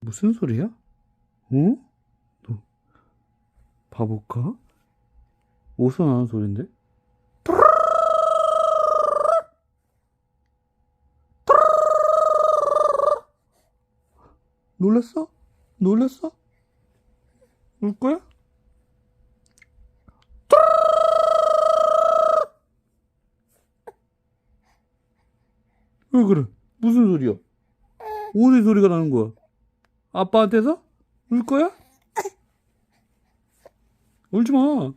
무슨 소리야? 어? 너 봐볼까? 어디서 나는 소린데? 놀랐어? 놀랐어? 울 거야? 왜 그래? 무슨 소리야? 어디 소리가 나는 거야? 아빠한테서? 울 거야? 울지 마.